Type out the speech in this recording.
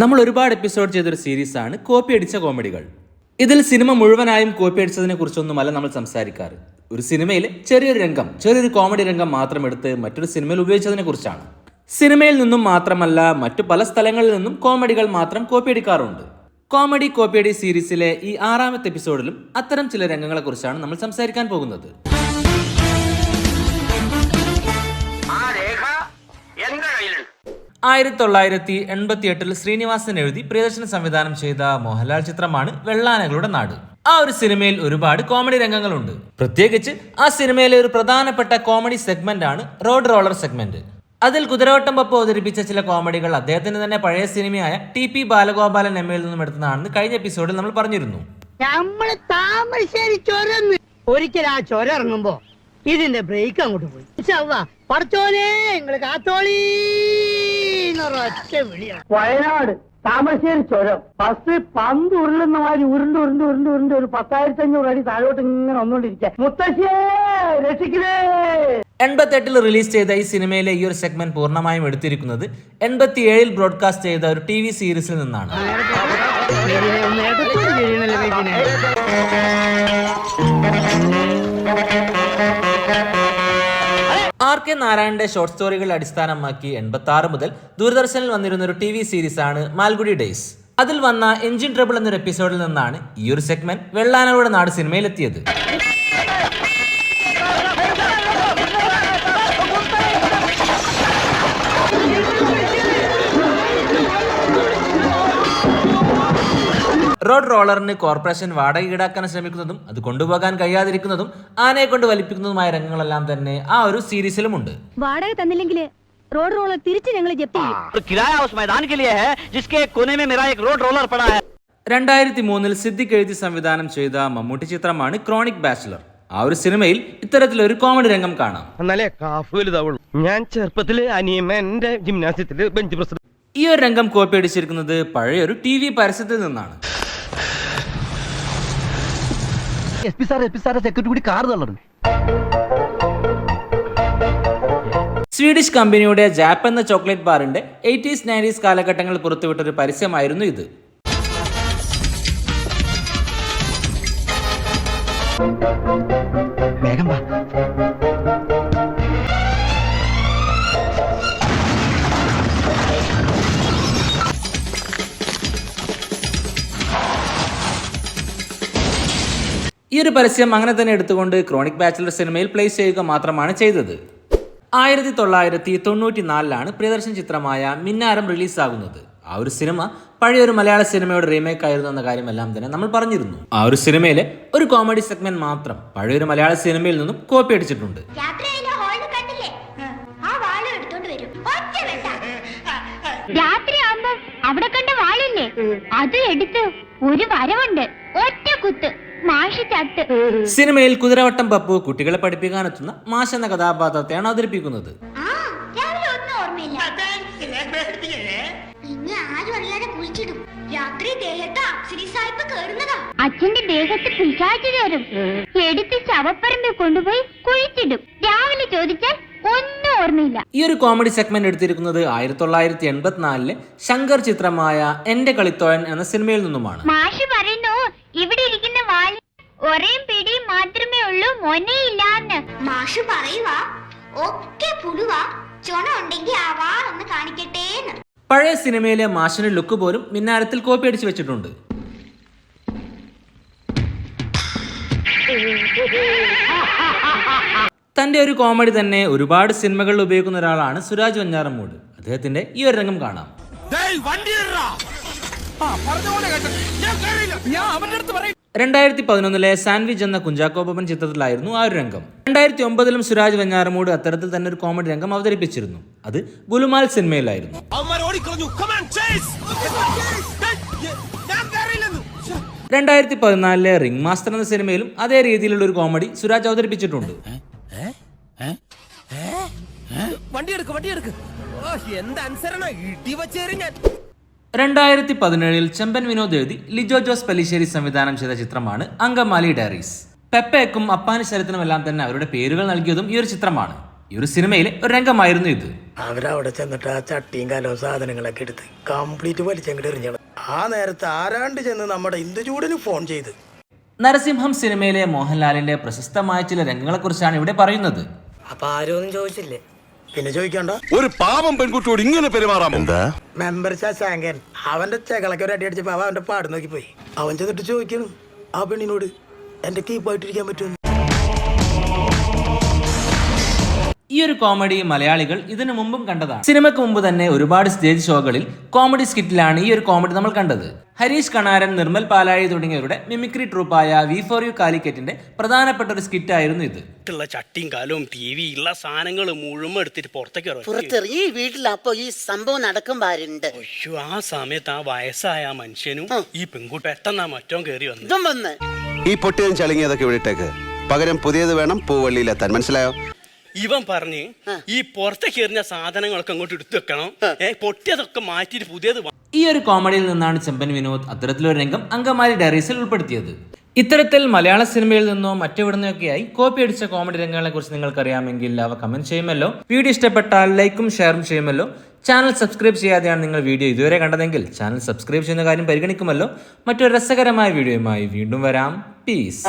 നമ്മൾ ഒരുപാട് എപ്പിസോഡ് ചെയ്തൊരു സീരീസാണ് കോപ്പി അടിച്ച കോമഡികൾ. ഇതിൽ സിനിമ മുഴുവനായും കോപ്പി അടിച്ചതിനെ കുറിച്ചൊന്നുമല്ല നമ്മൾ സംസാരിക്കാറ്. ഒരു സിനിമയിൽ ചെറിയൊരു കോമഡി രംഗം മാത്രം എടുത്ത് മറ്റൊരു സിനിമയിൽ ഉപയോഗിച്ചതിനെ കുറിച്ചാണ്. സിനിമയിൽ നിന്നും മാത്രമല്ല മറ്റു പല സ്ഥലങ്ങളിൽ നിന്നും കോമഡികൾ മാത്രം കോപ്പി അടിക്കാറുണ്ട്. കോപ്പിയടി സീരീസിലെ ഈ 6ാമത്തെ എപ്പിസോഡിലും അത്തരം ചില രംഗങ്ങളെ കുറിച്ചാണ് നമ്മൾ സംസാരിക്കാൻ പോകുന്നത്. 1988 ശ്രീനിവാസൻ എഴുതി പ്രിയദർശൻ സംവിധാനം ചെയ്ത മോഹൻലാൽ ചിത്രമാണ് വെള്ളാനകളുടെ നാട്. ആ ഒരു സിനിമയിൽ ഒരുപാട് കോമഡി രംഗങ്ങളുണ്ട്. പ്രത്യേകിച്ച് ആ സിനിമയിലെ ഒരു പ്രധാനപ്പെട്ട കോമഡി സെഗ്മെന്റ് ആണ് റോഡ് റോളർ സെഗ്മെന്റ്. അതിൽ കുതിരവട്ടം പപ്പു അവതരിപ്പിച്ച ചില കോമഡികൾ അദ്ദേഹത്തിന് തന്നെ പഴയ സിനിമയായ TP ബാലഗോപാലൻ എമ്മയിൽ നിന്നും എടുത്തതാണെന്ന് കഴിഞ്ഞ എപ്പിസോഡിൽ നമ്മൾ പറഞ്ഞിരുന്നു. ഒരിക്കൽ ആ ചൊര ഇറങ്ങുമ്പോ ഇതിന്റെ ബ്രേക്ക് അങ്ങോട്ട് പോയി. പടച്ചോനെ നിങ്ങള് കാത്തോളി വയനാട് താമരശ്ശേരി ചുരം ഫസ്റ്റ് പന്ത് ഉരുളുന്ന മാതിരി ഉരുണ്ട് ഒരു 10,500 അടി താഴോട്ട് ഇങ്ങനെ വന്നോണ്ടിരിക്കുക. മുത്തശ്ശിയെ രക്ഷിക്കണേ. 88 റിലീസ് ചെയ്ത ഈ സിനിമയിലെ ഈ ഒരു സെഗ്മെന്റ് പൂർണ്ണമായും എടുത്തിരിക്കുന്നത് 87 ബ്രോഡ്കാസ്റ്റ് ചെയ്ത ഒരു TV സീരീസിൽ നിന്നാണ്. RK നാരായണന്റെ ഷോർട്ട് സ്റ്റോറികൾ അടിസ്ഥാനമാക്കി 86 മുതൽ ദൂരദർശനിൽ വന്നിരുന്ന ഒരു TV സീരീസാണ് മാൽഗുഡി ഡേയ്സ്. അതിൽ വന്ന എൻജിൻ ട്രബിൾ എന്നൊരു എപ്പിസോഡിൽ നിന്നാണ് ഈ ഒരു സെഗ്മെന്റ് വെള്ളാനകളുടെ നാട് സിനിമയിലെത്തിയത്. റോഡ് റോളറിന് കോർപ്പറേഷൻ വാടക ഈടാക്കാൻ ശ്രമിക്കുന്നതും അത് കൊണ്ടുപോകാൻ കഴിയാതിരിക്കുന്നതും ആനയെ കൊണ്ട് വലിപ്പിക്കുന്നതുമായ രംഗങ്ങളെല്ലാം തന്നെ ആ ഒരു സീരീസിലുമുണ്ട്. വാടക തന്നില്ലെങ്കിൽ റോഡ് റോളർ തിരിച്ച് ഞങ്ങൾ ജപ്തി ചെയ്യും. 2003 സിദ്ദിഖ് എഴുതി സംവിധാനം ചെയ്ത മമ്മൂട്ടി ചിത്രമാണ് ക്രോണിക് ബാച്ചിലർ. ആ ഒരു സിനിമയിൽ ഇത്തരത്തിലൊരു കോമഡി രംഗം കാണാം. ഞാൻ ചെറുപ്പത്തില് അനിയമ്മന്റെ ജിംനാസ്യത്തില് ബെഞ്ച് പ്രസ്. ഈ ഒരു രംഗം കോപ്പി അടിച്ചിരിക്കുന്നത് പഴയൊരു TV പരസ്യത്തിൽ നിന്നാണ്. സ്വീഡിഷ് കമ്പനിയുടെ ജാപ്പ് എന്ന ചോക്ലേറ്റ് ബാറിന്റെ 80s 90s കാലഘട്ടങ്ങളിൽ പുറത്തുവിട്ടൊരു പരസ്യമായിരുന്നു ഇത്. ഈ ഒരു പരസ്യം അങ്ങനെ തന്നെ എടുത്തുകൊണ്ട് ക്രോണിക് ബാച്ചിലർ സിനിമയിൽ പ്ലേസ് ചെയ്യുക മാത്രമാണ് ചെയ്തത്. 1994 പ്രിയദർശൻ ചിത്രമായ മിന്നാരം റിലീസാകുന്നത്. ആ ഒരു സിനിമ പഴയൊരു മലയാള സിനിമയുടെ റീമേക്ക് ആയിരുന്നു എന്ന കാര്യമെല്ലാം തന്നെ നമ്മൾ പറഞ്ഞിരുന്നു. ആ ഒരു സിനിമയിലെ ഒരു കോമഡി സെഗ്മെന്റ് മാത്രം പഴയൊരു മലയാള സിനിമയിൽ നിന്നും കോപ്പി അടിച്ചിട്ടുണ്ട്. രാത്രിയാകുമ്പോ അവിടെ കണ്ട വാളില്ലേ, അത് എടുത്ത് ഒരു വരവുണ്ട്, ഒറ്റ കുത്ത്. സിനിമയിൽ കുതിരവട്ടം പപ്പു കുട്ടികളെ പഠിപ്പിക്കാനെത്തുന്ന മാഷ് എന്ന കഥാപാത്രത്തെയാണ് അവതരിപ്പിക്കുന്നത്. അച്ഛന്റെ ദേഹത്ത് പിശാച് കയറും, എടുത്ത് ശവപ്പറമ്പിൽ കൊണ്ടുപോയി കുഴിച്ചിടും. രാവിലെ ചോദിച്ചാൽ ഒന്നും ഓർമ്മയില്ല. ഈ ഒരു കോമഡി സെഗ്മെന്റ് എടുത്തിരിക്കുന്നത് 1984 ശങ്കർ ചിത്രമായ എന്റെ കളിത്തോഴൻ എന്ന സിനിമയിൽ നിന്നുമാണ്. മാഷ് പറയുന്നു, ഇവിടെ ഇരിക്കുന്ന വാല് ഒരേം പിടിയും മാത്രമേ ഉള്ളൂ, മൊനയില്ലാന്ന്. മാഷ് പറയുവാ ഒക്കെ പുഴുവാ, ചൊണ ഉണ്ടെങ്കിൽ ആ വാളൊന്ന് കാണിക്കട്ടേന്ന്. പഴയ സിനിമയിലെ മാഷിന്റെ ലുക്ക് പോലും മിന്നാരത്തിൽ കോപ്പി അടിച്ചു വെച്ചിട്ടുണ്ട്. തന്റെ ഒരു കോമഡി തന്നെ ഒരുപാട് സിനിമകളിൽ ഉപയോഗിക്കുന്ന ഒരാളാണ് സുരാജ് വെഞ്ഞാറമൂട്. അദ്ദേഹത്തിന്റെ ഈ ഒരു രംഗം കാണാം. 2011 സാൻഡ്വിച്ച് എന്ന കുഞ്ചാക്കോ ബോബൻ ചിത്രത്തിലായിരുന്നു ആ ഒരു രംഗം. 2009 സുരാജ് വെഞ്ഞാറമൂട് അത്തരത്തിൽ തന്നെ ഒരു കോമഡി രംഗം അവതരിപ്പിച്ചിരുന്നു. അത് ഗുലുമാൽ സിനിമയിലായിരുന്നു. 2014 റിംഗ് മാസ്റ്റർ എന്ന സിനിമയിലും അതേ രീതിയിലുള്ള ഒരു കോമഡി സുരാജ് അവതരിപ്പിച്ചിട്ടുണ്ട്. 2017 ചെമ്പൻ വിനോദ് എഴുതി ലിജോ ജോസ് പല്ലിശ്ശേരി സംവിധാനം ചെയ്ത ചിത്രമാണ് അങ്കമാലി ഡയറീസ്. പെപ്പയ്ക്കും അപ്പാനി ശരത്തിനും എല്ലാം തന്നെ അവരുടെ പേരുകൾ നൽകിയതും ഈ ഒരു ചിത്രമാണ്. ഈ ഒരു സിനിമയിലെ ഒരു രംഗമായിരുന്നു ഇത്. അവരവിടെ ചെന്നിട്ട് ആ ചട്ടിയും കലവും സാധനങ്ങളൊക്കെ എടുത്ത് കംപ്ലീറ്റ് വലിച്ചങ്ങോട്ട് എറിഞ്ഞത്. ആ നേരത്തെ ആരാണ്ട് ചെന്ന് നമ്മുടെ ഇന്ദുചൂടന് ഫോൺ ചെയ്ത്. നരസിംഹം സിനിമയിലെ മോഹൻലാലിന്റെ പ്രശസ്തമായ ചില രംഗങ്ങളെക്കുറിച്ചാണ് ഇവിടെ പറയുന്നത്. അപ്പൊ ആരും ചോദിച്ചില്ലേ? പിന്നെ ചോദിക്കണ്ട. ഒരു പാവം പെൺകുട്ടിയോട് ഇങ്ങനെ പെരുമാറാമോ? എന്താ മെമ്പർ ശാങ്കൻ അവന്റെ ചെകളൊക്കെ ഒരു അടി അടിച്ചപ്പോ അവന്റെ പാട് നോക്കി പോയി. അവൻ ചെന്നിട്ട് ചോദിക്കണം ആ പെണ്ണിനോട് എന്റെ കീപ്പായിട്ടിരിക്കാൻ പറ്റുമെന്ന്. ഈ ഒരു കോമഡി മലയാളികൾ ഇതിനു മുമ്പും കണ്ടതാണ്. സിനിമയ്ക്ക് മുമ്പ് തന്നെ ഒരുപാട് സ്റ്റേജ് ഷോകളിൽ കോമഡി സ്കിറ്റിലാണ് ഈ ഒരു കോമഡി നമ്മൾ കണ്ടത്. ഹരീഷ് കണാരൻ, നിർമ്മൽ പാലാഴി തുടങ്ങിയവരുടെ മിമിക്രി ട്രൂപ്പായ V4U കാലിക്കറ്റിന്റെ പ്രധാനപ്പെട്ട ഒരു സ്കിറ്റ് ആയിരുന്നു ഇത്. ചട്ടിയും കാലവും ടി വി ഉള്ള സാധനങ്ങൾ മുഴുവൻ എടുത്തിട്ട് പുറത്തിറങ്ങി ഈ വീട്ടിൽ അപ്പൊ ഈ സംഭവം നടക്കുമ്പോ ആരുണ്ട്? ആ സമയത്ത് ആ വയസ്സായ ആ മനുഷ്യനും ഈ പെൺകുട്ടി പെട്ടെന്ന് മറ്റോ കയറി വന്നു. ഇതും വന്ന് ഈ പൊട്ടിയതും ചളിങ്ങിയതൊക്കെ വിടട്ടേക്ക്, പകരം പുതിയത് വേണം പൂവള്ളിയിലെത്താൻ. മനസ്സിലായോ? ഇവൻ പറഞ്ഞ് ഈ പുറത്തേക്ക് എറിഞ്ഞ സാധനങ്ങളൊക്കെ അങ്ങോട്ട് എടുത്തു വെക്കണം, പൊട്ടിയതൊക്കെ മാറ്റിയിട്ട് പുതിയത്. ഈ ഒരു കോമഡിയിൽ നിന്നാണ് ചെമ്പൻ വിനോദ് അത്തരത്തിലൊരു രംഗം അങ്കമാലി ഡയറീസിൽ ഉൾപ്പെടുത്തിയത്. ഇത്തരത്തിൽ മലയാള സിനിമയിൽ നിന്നോ മറ്റെവിടുന്നൊക്കെയായി കോപ്പി അടിച്ച കോമഡി രംഗങ്ങളെ കുറിച്ച് നിങ്ങൾക്കറിയാമെങ്കിൽ അവ കമന്റ് ചെയ്യുമല്ലോ. വീഡിയോ ഇഷ്ടപ്പെട്ടാൽ ലൈക്കും ഷെയറും ചെയ്യുമല്ലോ. ചാനൽ സബ്സ്ക്രൈബ് ചെയ്യാതെയാണ് നിങ്ങൾ വീഡിയോ ഇതുവരെ കണ്ടതെങ്കിൽ ചാനൽ സബ്സ്ക്രൈബ് ചെയ്യുന്ന കാര്യം പരിഗണിക്കുമല്ലോ. മറ്റൊരു രസകരമായ വീഡിയോയുമായി വീണ്ടും വരാം. പീസ്.